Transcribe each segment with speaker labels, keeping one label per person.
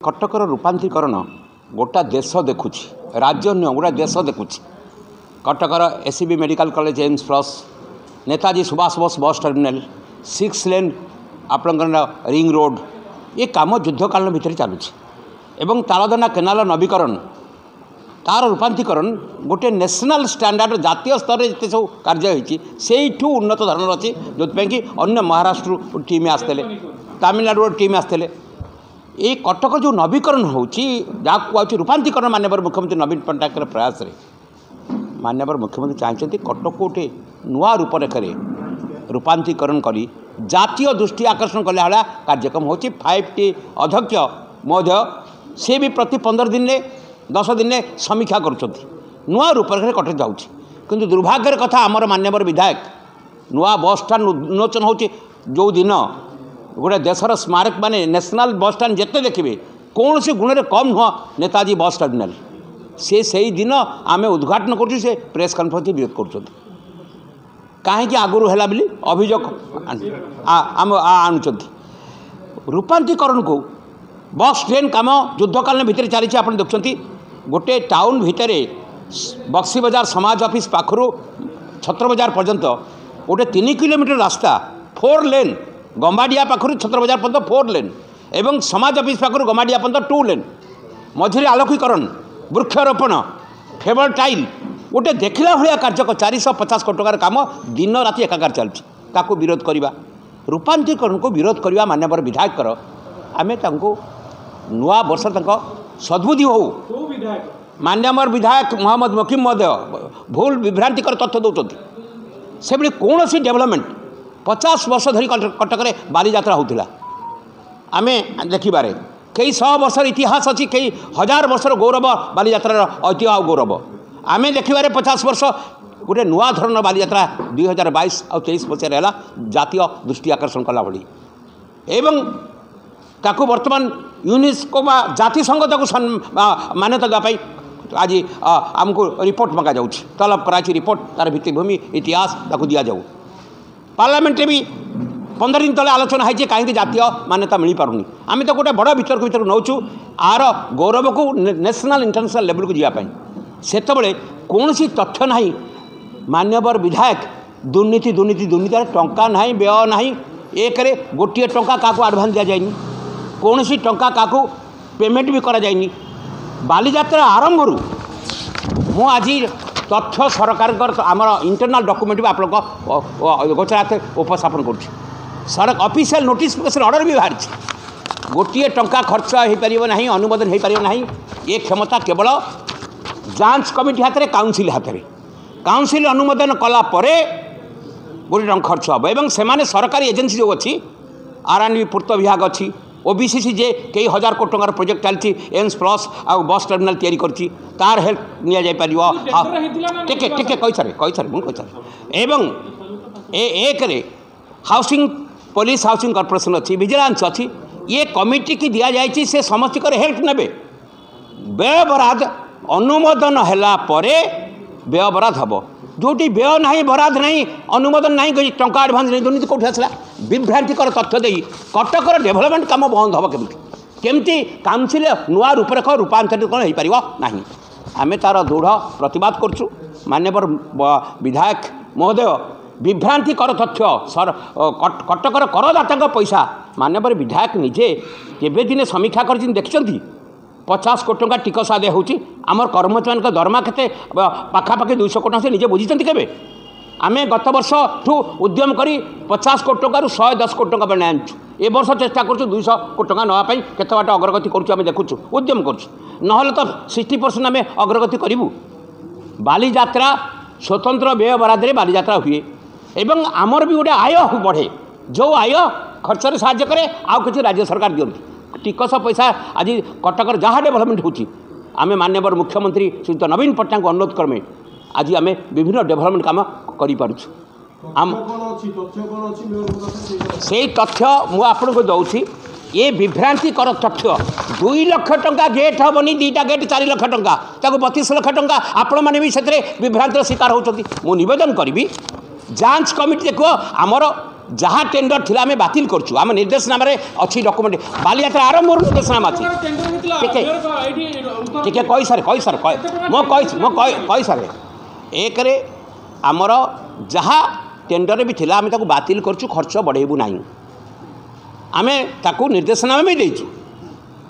Speaker 1: कटकर रूपांतरीकरण गोटा देश देखुची राज्य नुह गोटा देश देखुची कटकर SCB medical college AIIMS plus Netaji Subhash Bose बस टर्मिनाल 6 लेन आपंकर रिंग रोड ये कम युद्धकाल भितर चलुची एवं तालदना केनाल नवीकरण तार रूपांतरीकरण गोटे नेशनल स्टैंडर्ड जातीय स्तर में जिते सब कार्य होठू उन्नत धरण अच्छी जो कि अन्य महाराष्ट्र टीम आसते तमिलनाडु टीम आसते ये कटक जो नवीकरण होती रूपांतरीकरण माननीय मुख्यमंत्री नवीन पट्टनायक प्रयास माननीय मुख्यमंत्री चाहते कटक गोटे नुआ रूपरेखा रूपांतरीकरण करी जातीय दृष्टि आकर्षण कला भाया कार्यक्रम हो 5T अध्यक्ष महोदय सी भी प्रति 15 दिन 10 दिन समीक्षा कर नुआ रूपरेखा कटक जाऊँगी किंतु दुर्भाग्यर कथा आमर माननीय विधायक नुआ बस स्टाण्ड उन्मोचन हो जो दिन गोटे देशर स्मारक माने नेशनल बस स्टाण्ड जिते देखिए कौन से गुण में कम नुह नेताजी बस टर्मिनाल से दिन आम उद्घाटन कर प्रेस कॉन्फ्रेंस विरोध कर कहीं आगुरी है बोली अभियोग आणुंट रूपांतरीकरण को बस ट्रेन कम युद्धकाल भितर चली आप देखुं गोटे टाउन भितर बक्सी बजार समाज ऑफिस पाखु छत्र बजार पर्यंत गोटे 3 किलोमीटर रास्ता 4 लेन गंबाड़िया पाखु छत्र बजार पर्यंत 4 लेन एवं समाज ऑफिस पाखु गंबाड़िया पर्यंत 2 लेन मझे आलोकीकरण वृक्षारोपण फेबर टाइल गोटे देखला भाया कार्य 450 कोटी टकर काम दिन राति एकाकार चलती विरोध करवा रूपांतरीकरण को विरोध करवा माननीय विधायक आम नुआ वर्ष सद्बुद्धि हो माननीय विधायक मोहम्मद मकीम महोदय भूल विभ्रांतिकर तथ्य दौरान से कौन सी डेवलपमेंट 50 वर्ष धरी कटक बालीजात्रा होता आम देखिबारे कई 100 वर्षर इतिहास अच्छी कई 1000 वर्षर गौरव बालीजात्रार ऐतिह्य आ गौरव आम देखिबारे 50 वर्ष गोटे नुआ धरण बालीजात्रा 2022 और 23 मसीह है जातीय दृष्टि आकर्षण कला भली एवं ताकू वर्तमान यूनेस्को जातिसंघ मान्यता देवाई आज आमको रिपोर्ट मंगा जाऊँ तलब कराई रिपोर्ट तार भित्तिभूमि इतिहास ताकू दि जाऊ पार्लियामेंट भी 15 दिन तले आलोचना है कहीं जातीय मान्यता मिल पारनी आम तो गोटे बड़ वितर्क भर नौचु आर गौरव को नेशनल इंटरनेशनल लेवल को जावाई से कौन सी तथ्य ना मान्यवर विधायक दुर्नीति दुर्नीति दुर्नीति टंका ना व्यय ना एक गोटे टंका क्या आडभांस दि जाए कौन सी टंका क्या पेमेंट भी करा जाए बालीजात्रा आरंभ मु आज तथ्य सरकार आमर इंटरनाल डॉक्यूमेंट भी आप गोचरार्थ उपस्थापन कर ऑफिशियल नोटिफिकेशन ऑर्डर भी बाहर गोटे टंका खर्च हो पार ना अनुमोदन हो पार ना ये क्षमता केवल जांच कमिटी हाथ में काउंसिल हाथ में काउंसिल अनुमोदन कला गोटे टंका खर्च हम एवं से सरकारी एजेंसी जो अच्छी R&B पूर्त विभाग अच्छी OBCC जे कई 1000 कोटी टंकार प्रोजेक्ट चलती एम्स प्लस आ बस टर्मिनाल तैयारी करची तार हेल्प निया जाय परियो टिके टिके कहि सारे एवं एक रे हाउसिंग पुलिस हाउसिंग कॉर्पोरेशन अच्छी विजिलेंस अच्छी ये कमिटी की दिया जायछि से समस्त कर हेल्प नेबे व्यय बराद अनुमोदन हैला परे व्यय बराद हम जोटी व्यय ना बराद ना अनुमोदन ना टंका आडभांस नहीं दुर्नीति कौट आसला विभ्रांतिकर तथ्य दे कटकर डेभलपमेंट कम बंद हम केमती काउंसिल नुआ रूपरेख रूपांतरीकरण हो पार ना आम तार दृढ़ प्रतिवाद करछु मान्यवर विधायक महोदय विभ्रांतिकर तथ्य कटकर करदाता पैसा मान्यवर विधायक निजे केवे दिने समीक्षा कर देखिं 50 कोटी टंका टिकस आदाय होची आमर कर्मचारी दरमा के पाखापाखि 200 कोटी से निजे बुझी केवे आम गत वर्ष ठू उद्यम करी 50 कोटी टंकार 110 कोटी टंका बना आनचु ए वर्ष चेष्टा करूँ 200 कोटी टंका नापी केत बाट अग्रगति करुँ देखुचु उद्यम करूँ ना तो 60% आम अग्रगति करूँ बालीजात्रा स्वतंत्र व्यय बराद बालीजात्रा हुए एवं आमर भी गोटे आय बढ़े जो आय खर्च साहाय्य करे आउ किसी राज्य सरकार दिखती टिकस पैसा आज कटकर जहाँ डेभलपमेंट होची आम माननीय मुख्यमंत्री श्रीयुत नवीन पट्टनायक को अनुरोध क्रमे आज आम विभिन्न डेभलपमेंट काम करूँ से तथ्य मुझे दूसरी ये विभ्रांतिकर तथ्य 2 लाख टंका गेट हेनी 2टा गेट 4 लाख टंका 32 लाख टंका आपण मैंने भी से विभ्रांतिर शिकार होती मु नवेदन करी जांच कमिटी देखो आमर जहाँ टेंडर थिला आम बातिल करछु आम निर्देशनामा अच्छी डॉक्यूमेंट बालीयात्रा आरंभ निर्देशनामा अच्छी ठीक है कही सारे कही सारे एक आमर जहाँ टेंडर भी थिला आम ताको बातिल करछु खर्च बढ़ेबू नहीं आम ताकू निर्देशनामा भी देछु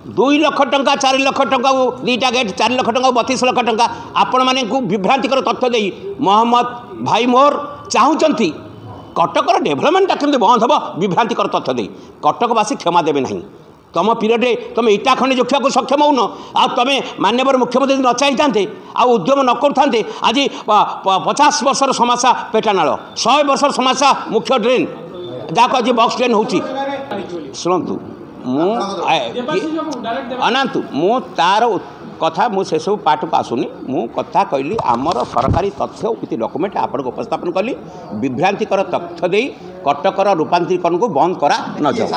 Speaker 1: 2 लाख टंका 4 लाख टंका दीटा गेट 4 लाख टंका 32 लाख टंका आपण माने विभ्रांतिकर तथ्य दे मोहम्मद भाई मोर चाहूँगी कटकर डेभलपमेंटा केमती बंद हम विभ्रांतिकर तथ्य दे कटकवासी क्षमा देवे ना तुम पीरियड तुम इटा खंडे जोखिया को सक्षम होन आ तुम माननीय मुख्यमंत्री न चाहिए आ उद्यम न करते आज 50 वर्षर समस्या पेटानाल 100 वर्षर समस्या मुख्य ड्रेन जहाँ आज बक्स ड्रेन हो शुणु अनातु मु तार कथा मु से सब पाठ को आसुनी मु कथा कहली आमर सरकारी तथ्य विथ डॉक्यूमेंट आपण को उपस्थापन कली विभ्रांतिकर तथ्य दे कटकर रूपांतरीकरण को बंद करा न जाओ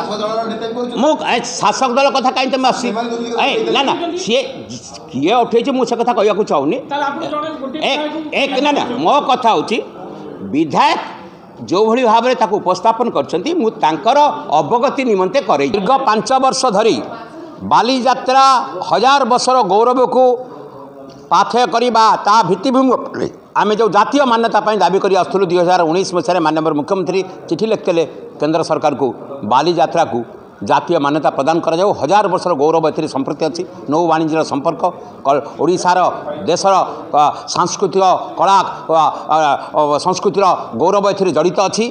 Speaker 1: मु शासक दल कथा कहीं तुम आसी ना ना सी किए उठे मुझे कथा कहूँ चाहूनी एक ना ना मो कथा हूँ विधायक जो भली भाव में ताको उपस्थापन कर अवगति निमंते करे दीर्घ 5 वर्ष धरी बालीयात्रा 1000 वर्षर गौरव को पाथेय करवा ता भित्तिभूमि आम जो जातीय मान्यता दाबी कर आसलु 2019 मसीह माननीय मुख्यमंत्री चिठी लिखते केंद्र सरकार को बालीयात्रा को जातीय मान्यता प्रदान कर 1000 वर्षर गौरव ए संप्रति अच्छी नौ वाणिज्यर संपर्क ओडिशार देशर सांस्कृतिक कला संस्कृतिर गौरव ए जड़ित अच्छी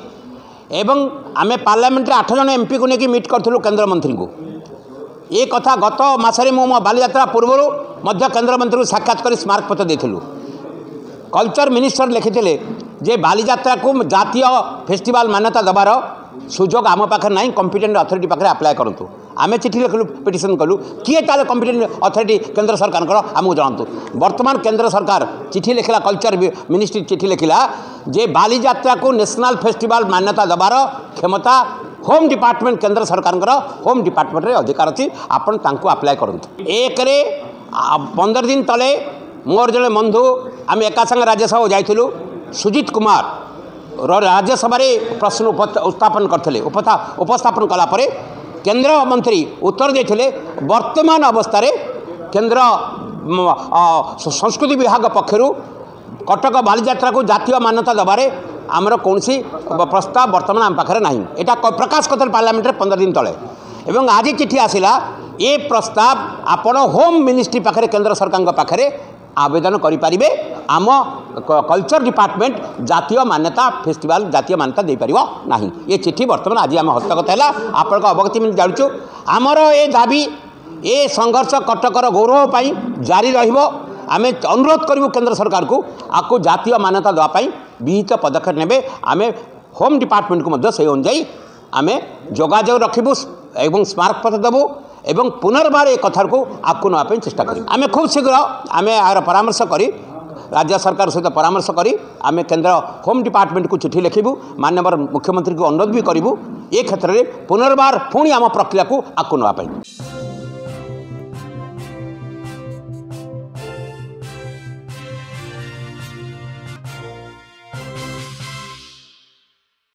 Speaker 1: एवं आम पार्लियामेंट 8 जन एमपी को लेकिन मीट करूँ केंद्र मंत्री को ये कथा गत मसरे मो बालीयात्रा पूर्व केंद्र मंत्री को साक्षात कर स्मारकपत्र देलु कल्चर मिनिस्टर लिखिते जे बालीयात्रा को जातीय फेस्टिवल मान्यता देवार सुजोग आम पाखे ना कॉम्पिटेंट अथॉरिटी पाखे अप्लाई करूँ आम चिठी लिखलु पिटिशन कलु किए ताले कॉम्पिटेंट अथॉरिटी केंद्र सरकार आमको जनातु वर्तमान केंद्र सरकार चिठी लिखला कल्चर मिनिस्ट्री चिठी लिखला जे बालीयात्रा को नेशनल फेस्टिवल मान्यता देवार क्षमता होम डिपार्टमेंट केंद्र सरकार होम डिपार्टमेंट रे अधिकार अच्छी आपण तांको अप्लाई करूँ एक 15 दिन तले मोर जड़े बंधु आम एका संग राज्यसभा जाइलु सुजीत कुमार राज्यसभा प्रश्न उपस्थापन करते उपस्थापन कलापर केंद्र मंत्री उत्तर देते वर्तमान अवस्था केंद्र संस्कृति विभाग पक्षर कटक बालीयात्रा को जातीय मान्यता देवारे आमर कौन प्रस्ताव वर्तमान आम पाखे ना यहाँ प्रकाश करते पार्लियामेंट 15 दिन तले एवं आज चिठी आसला ये प्रस्ताव आपण होम मिनिस्ट्री पाखे केंद्र सरकार पाखे आवेदन करें आम कल्चर डिपार्टमेंट जातीय मान्यता फेस्टिवल जातीय मान्यता दे पारिबो नाही ये चिठी वर्तमान आज आम हस्तगत है आपण अवगति में जाचु आमर ये दाबी ये संघर्ष कटकर गौरव पाई जारी रहिबो आम अनुरोध करूँ केंद्र सरकार को आपको जातीय मान्यता देवाई विहित पदक्षेप नेबे आम होम डिपार्टमेंट को से अनुजाई आम जोगाजोग रखिबू एवं स्मारकपत्र देबू एवं पुनर्बार एक कथार को आपको नापी चेष्टा करें आम खूब शीघ्र आम यार परामर्श करी राज्य सरकार सहित परामर्श करी आम केंद्र होम डिपार्टमेंट को चिठी लिखिबू माननीय मुख्यमंत्री को अनुरोध भी करूँ ये क्षेत्र में पुनर्बार पुणी आम प्रक्रिया को आपको नापी।